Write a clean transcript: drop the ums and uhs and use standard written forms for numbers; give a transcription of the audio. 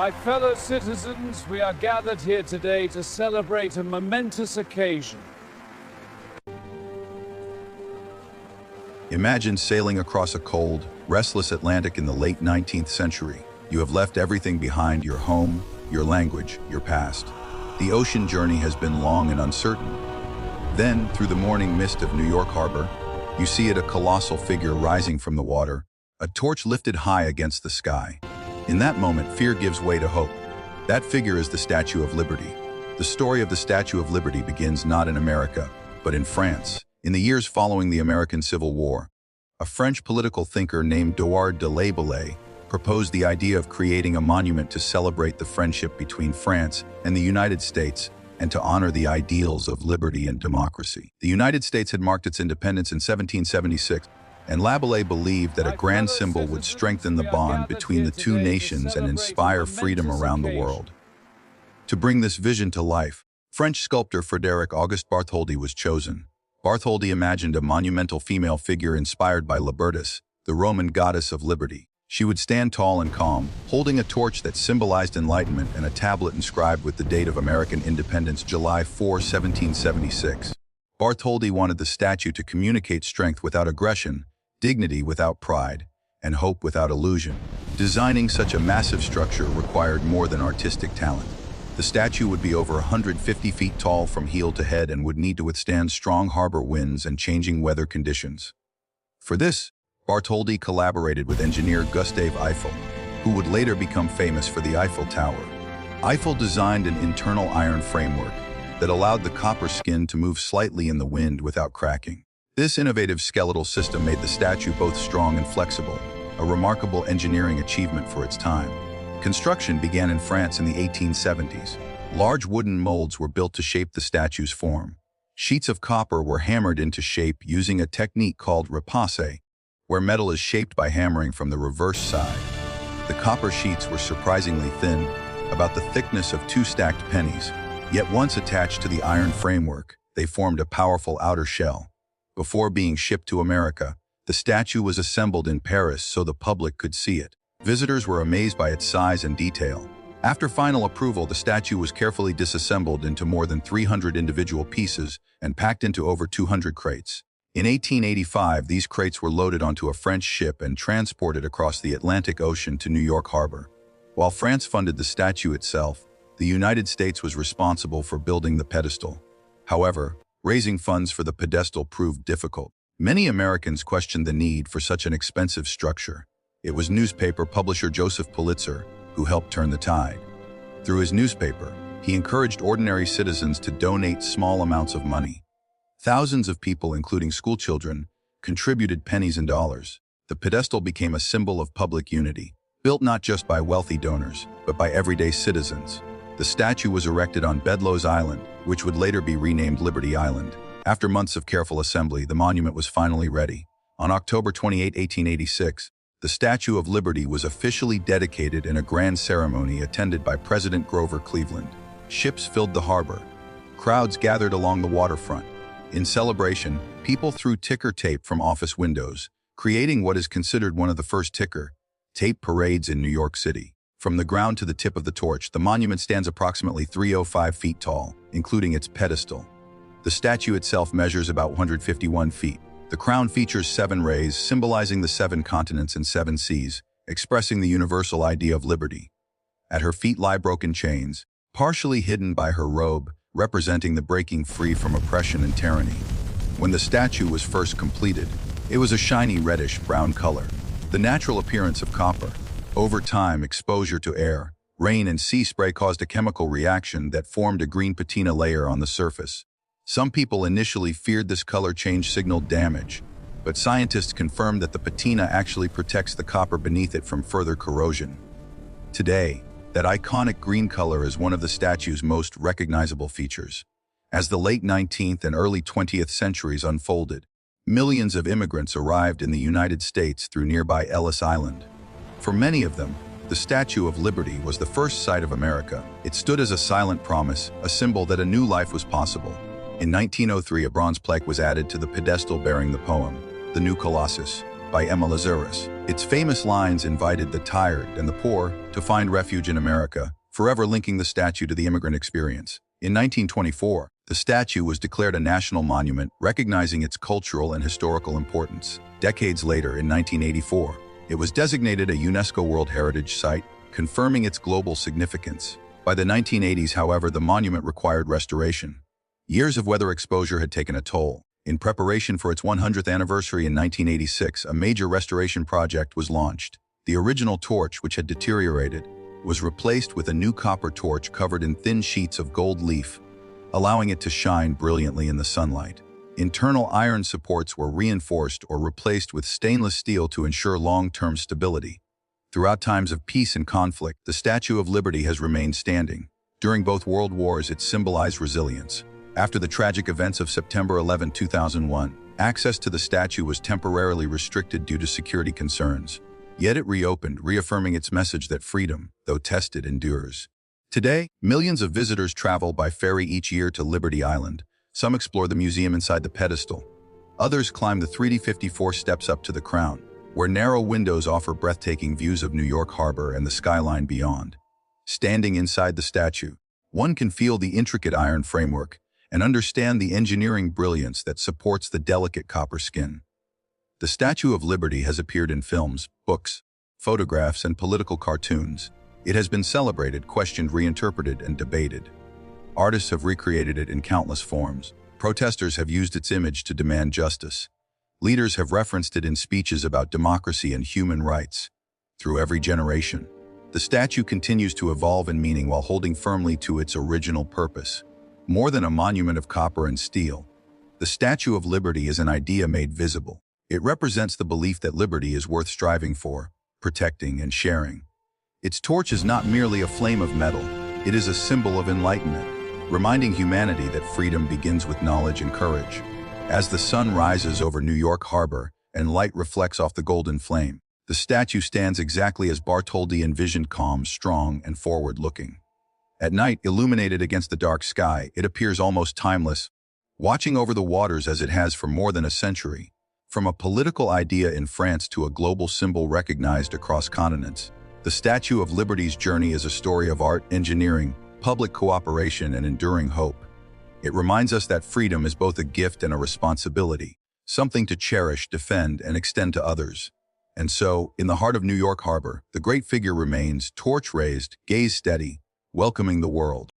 My fellow citizens, we are gathered here today to celebrate a momentous occasion. Imagine sailing across a cold, restless Atlantic in the late 19th century. You have left everything behind: your home, your language, your past. The ocean journey has been long and uncertain. Then, through the morning mist of New York Harbor, you see it, a colossal figure rising from the water, a torch lifted high against the sky. In that moment, fear gives way to hope. That figure is the Statue of Liberty. The story of the Statue of Liberty begins not in America, but in France. In the years following the American Civil War, a French political thinker named Édouard de L'Abbaye proposed the idea of creating a monument to celebrate the friendship between France and the United States and to honor the ideals of liberty and democracy. The United States had marked its independence in 1776, and L'Abbaye believed that a grand symbol would strengthen the bond between the two nations and inspire freedom around the world. To bring this vision to life, French sculptor Frédéric Auguste Bartholdi was chosen. Bartholdi imagined a monumental female figure inspired by Libertas, the Roman goddess of liberty. She would stand tall and calm, holding a torch that symbolized enlightenment and a tablet inscribed with the date of American independence, July 4, 1776. Bartholdi wanted the statue to communicate strength without aggression, dignity without pride, and hope without illusion. Designing such a massive structure required more than artistic talent. The statue would be over 150 feet tall from heel to head and would need to withstand strong harbor winds and changing weather conditions. For this, Bartholdi collaborated with engineer Gustave Eiffel, who would later become famous for the Eiffel Tower. Eiffel designed an internal iron framework that allowed the copper skin to move slightly in the wind without cracking. This innovative skeletal system made the statue both strong and flexible, a remarkable engineering achievement for its time. Construction began in France in the 1870s. Large wooden molds were built to shape the statue's form. Sheets of copper were hammered into shape using a technique called repasse, where metal is shaped by hammering from the reverse side. The copper sheets were surprisingly thin, about the thickness of 2 stacked pennies, yet once attached to the iron framework, they formed a powerful outer shell. Before being shipped to America, the statue was assembled in Paris so the public could see it. Visitors were amazed by its size and detail. After final approval, the statue was carefully disassembled into more than 300 individual pieces and packed into over 200 crates. In 1885, these crates were loaded onto a French ship and transported across the Atlantic Ocean to New York Harbor. While France funded the statue itself, the United States was responsible for building the pedestal. However, raising funds for the pedestal proved difficult. Many Americans questioned the need for such an expensive structure. It was newspaper publisher Joseph Pulitzer who helped turn the tide. Through his newspaper, he encouraged ordinary citizens to donate small amounts of money. Thousands of people, including schoolchildren, contributed pennies and dollars. The pedestal became a symbol of public unity, built not just by wealthy donors, but by everyday citizens. The statue was erected on Bedloe's Island, which would later be renamed Liberty Island. After months of careful assembly, the monument was finally ready. On October 28, 1886, the Statue of Liberty was officially dedicated in a grand ceremony attended by President Grover Cleveland. Ships filled the harbor. Crowds gathered along the waterfront. In celebration, people threw ticker tape from office windows, creating what is considered one of the first ticker tape parades in New York City. From the ground to the tip of the torch, the monument stands approximately 305 feet tall, including its pedestal. The statue itself measures about 151 feet. The crown features 7 rays, symbolizing the 7 continents and 7 seas, expressing the universal idea of liberty. At her feet lie broken chains, partially hidden by her robe, representing the breaking free from oppression and tyranny. When the statue was first completed, it was a shiny reddish-brown color, the natural appearance of copper. Over time, exposure to air, rain, and sea spray caused a chemical reaction that formed a green patina layer on the surface. Some people initially feared this color change signaled damage, but scientists confirmed that the patina actually protects the copper beneath it from further corrosion. Today, that iconic green color is one of the statue's most recognizable features. As the late 19th and early 20th centuries unfolded, millions of immigrants arrived in the United States through nearby Ellis Island. For many of them, the Statue of Liberty was the first sight of America. It stood as a silent promise, a symbol that a new life was possible. In 1903, a bronze plaque was added to the pedestal bearing the poem, The New Colossus. by Emma Lazarus. Its famous lines invited the tired and the poor to find refuge in America, forever linking the statue to the immigrant experience. In 1924, the statue was declared a national monument, recognizing its cultural and historical importance. Decades later, in 1984, it was designated a UNESCO World Heritage Site, confirming its global significance. By the 1980s, however, the monument required restoration. Years of weather exposure had taken a toll. In preparation for its 100th anniversary in 1986, a major restoration project was launched. The original torch, which had deteriorated, was replaced with a new copper torch covered in thin sheets of gold leaf, allowing it to shine brilliantly in the sunlight. Internal iron supports were reinforced or replaced with stainless steel to ensure long-term stability. Throughout times of peace and conflict, the Statue of Liberty has remained standing. During both World Wars, it symbolized resilience. After the tragic events of September 11, 2001, access to the statue was temporarily restricted due to security concerns. Yet it reopened, reaffirming its message that freedom, though tested, endures. Today, millions of visitors travel by ferry each year to Liberty Island. Some explore the museum inside the pedestal. Others climb the 354 steps up to the crown, where narrow windows offer breathtaking views of New York Harbor and the skyline beyond. Standing inside the statue, one can feel the intricate iron framework and understand the engineering brilliance that supports the delicate copper skin. The Statue of Liberty has appeared in films, books, photographs, and political cartoons. It has been celebrated, questioned, reinterpreted, and debated. Artists have recreated it in countless forms. Protesters have used its image to demand justice. Leaders have referenced it in speeches about democracy and human rights. Through every generation, the statue continues to evolve in meaning while holding firmly to its original purpose. More than a monument of copper and steel, the Statue of Liberty is an idea made visible. It represents the belief that liberty is worth striving for, protecting, and sharing. Its torch is not merely a flame of metal, it is a symbol of enlightenment, reminding humanity that freedom begins with knowledge and courage. As the sun rises over New York Harbor and light reflects off the golden flame, the statue stands exactly as Bartholdi envisioned: calm, strong, and forward-looking. At night, illuminated against the dark sky, it appears almost timeless, watching over the waters as it has for more than a century. From a political idea in France to a global symbol recognized across continents, the Statue of Liberty's journey is a story of art, engineering, public cooperation, and enduring hope. It reminds us that freedom is both a gift and a responsibility, something to cherish, defend, and extend to others. And so, in the heart of New York Harbor, the great figure remains, torch raised, gaze steady, welcoming the world.